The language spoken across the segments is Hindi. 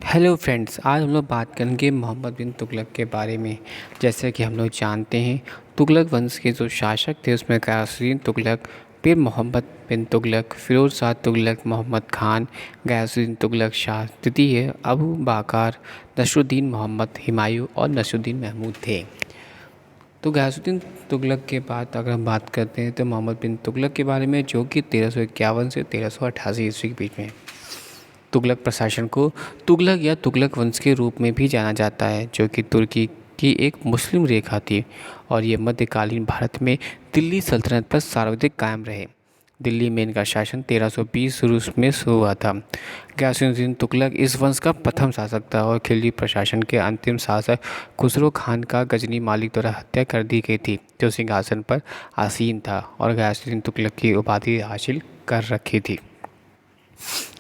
हेलो फ्रेंड्स, आज हम लोग बात करेंगे मोहम्मद बिन तुगलक के बारे में। जैसे कि हम लोग जानते हैं, तुगलक वंश के जो शासक थे उसमें गयासुद्दीन तुगलक, फिर मोहम्मद बिन तुगलक, फिरोज शाह तुगलक, मोहम्मद खान, गयासुद्दीन तुगलक शाह, तृतीय अबू बाकर, नसरुद्दीन मोहम्मद, हुमायूं और नसरुद्दीन महमूद थे। तो गयासुद्दीन तुगलक के बाद अगर हम बात करते हैं तो मोहम्मद बिन तुगलक के बारे में, जो कि 1351 से 1388 ईस्वी के बीच में। तुगलक प्रशासन को तुगलक या तुगलक वंश के रूप में भी जाना जाता है, जो कि तुर्की की एक मुस्लिम रेखा थी और ये मध्यकालीन भारत में दिल्ली सल्तनत पर सर्वाधिक कायम रहे। दिल्ली में इनका शासन 1320 में शुरू हुआ था। गयासुद्दीन तुगलक इस वंश का प्रथम शासक था और खिलजी प्रशासन के अंतिम शासक खुसरो खान का गजनी मालिक द्वारा हत्या कर दी गई थी, जो सिंहासन पर आसीन था और गयासुद्दीन तुगलक की उपाधि हासिल कर रखी थी।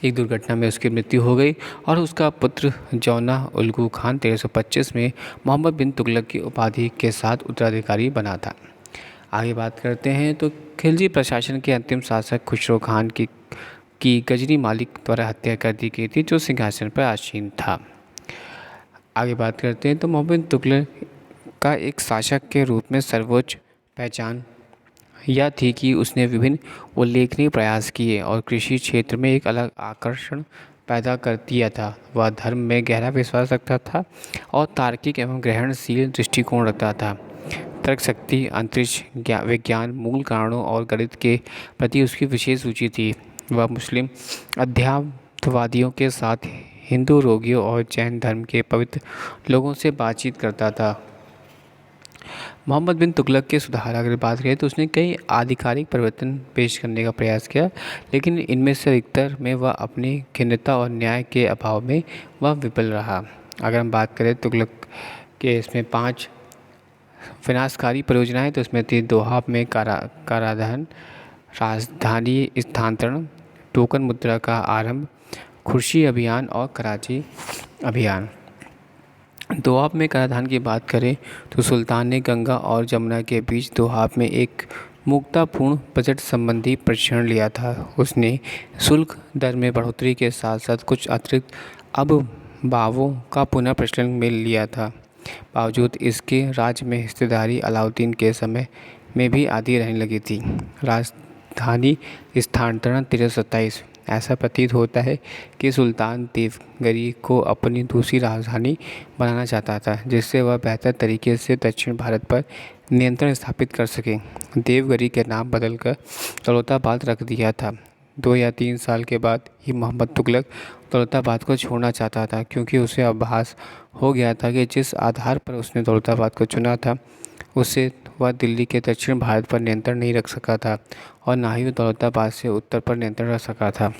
एक दुर्घटना में उसकी मृत्यु हो गई और उसका पुत्र जौना उलगू खान 1325 में मोहम्मद बिन तुगलक की उपाधि के साथ उत्तराधिकारी बना था। आगे बात करते हैं तो खिलजी प्रशासन के अंतिम शासक खुसरो खान की गजनी मालिक द्वारा हत्या कर दी गई थी, जो सिंहासन पर आसीन था। आगे बात करते हैं तो मोहम्मद बिन तुगलक का एक शासक के रूप में सर्वोच्च पहचान यह थी कि उसने विभिन्न उल्लेखनीय प्रयास किए और कृषि क्षेत्र में एक अलग आकर्षण पैदा कर दिया था। वह धर्म में गहरा विश्वास रखता था और तार्किक एवं ग्रहणशील दृष्टिकोण रखता था। तर्क शक्ति, अंतरिक्ष विज्ञान, मूल कारणों और गणित के प्रति उसकी विशेष रुचि थी। वह मुस्लिम अध्यात्मवादियों के साथ हिंदू रोगियों और जैन धर्म के पवित्र लोगों से बातचीत करता था। मोहम्मद बिन तुगलक के सुधार अगर बात करें तो उसने कई आधिकारिक परिवर्तन पेश करने का प्रयास किया, लेकिन इनमें से अधिकतर में वह अपनी खिन्नता और न्याय के अभाव में वह विफल रहा। अगर हम बात करें तुगलक के इसमें 5 विनाशकारी परियोजनाएं तो इसमें थी दोहा में कराधान, राजधानी स्थानांतरण, टोकन मुद्रा का आरंभ, खुर्शी अभियान और कराची अभियान। दोआब में कराधान की बात करें तो सुल्तान ने गंगा और जमुना के बीच दोआब में एक मुक्तापूर्ण बजट संबंधी प्रशिक्षण लिया था। उसने शुल्क दर में बढ़ोतरी के साथ साथ कुछ अतिरिक्त अबवाओं का पुनः प्रचलन में लिया था। बावजूद इसके राज्य में हिस्सेदारी अलाउद्दीन के समय में भी आधी रहने लगी थी। राजधानी स्थानांतरण 1327 ऐसा प्रतीत होता है कि सुल्तान देवगिरी को अपनी दूसरी राजधानी बनाना चाहता था, जिससे वह बेहतर तरीके से दक्षिण भारत पर नियंत्रण स्थापित कर सके। देवगिरी के नाम बदलकर दौलताबाद रख दिया था। 2 या 3 साल के बाद ही मोहम्मद तुगलक दौलताबाद को छोड़ना चाहता था, क्योंकि उसे आभास हो गया था कि जिस आधार पर उसने दौलताबाद को चुना था उससे वह दिल्ली के दक्षिण भारत पर नियंत्रण नहीं रख सका था और ना ही वह दौलताबाद से उत्तर पर नियंत्रण रख सका था।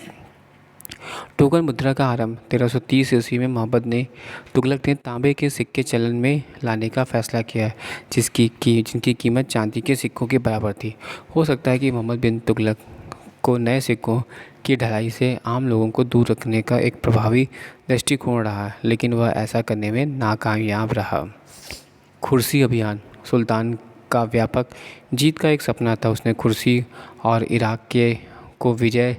टोकन मुद्रा का आरंभ 1330 ईस्वी में मोहम्मद ने तुगलक ने तांबे के सिक्के चलन में लाने का फैसला किया, जिनकी कीमत चांदी के सिक्कों के बराबर थी। हो सकता है कि मोहम्मद बिन तुगलक को नए सिक्कों की ढलाई से आम लोगों को दूर रखने का एक प्रभावी दृष्टिकोण रहा, लेकिन वह ऐसा करने में नाकामयाब रहा। खुर्सी अभियान सुल्तान का व्यापक जीत का एक सपना था। उसने खुर्सी और इराक को विजय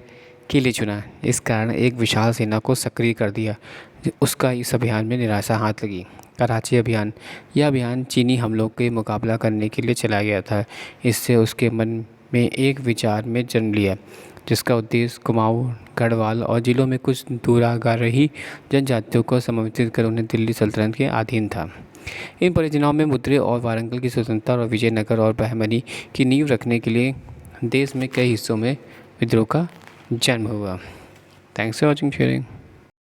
के लिए चुना। इस कारण एक विशाल सेना को सक्रिय कर दिया। उसका इस अभियान में निराशा हाथ लगी। कराची अभियान यह अभियान चीनी हमलों के मुकाबला करने के लिए चलाया गया था। इससे उसके मन में एक विचार में जन्म लिया, जिसका उद्देश्य कुमाऊं, गढ़वाल और जिलों में कुछ दूरागाही जनजातियों को समर्थित कर उन्हें दिल्ली सल्तनत के अधीन था। इन परियोजनाओं में मुद्रे और वारंगल की स्वतंत्रता और विजयनगर और बहमनी की नींव रखने के लिए देश में कई हिस्सों में विद्रोह का जन्म हुआ। Thanks for watching sharing.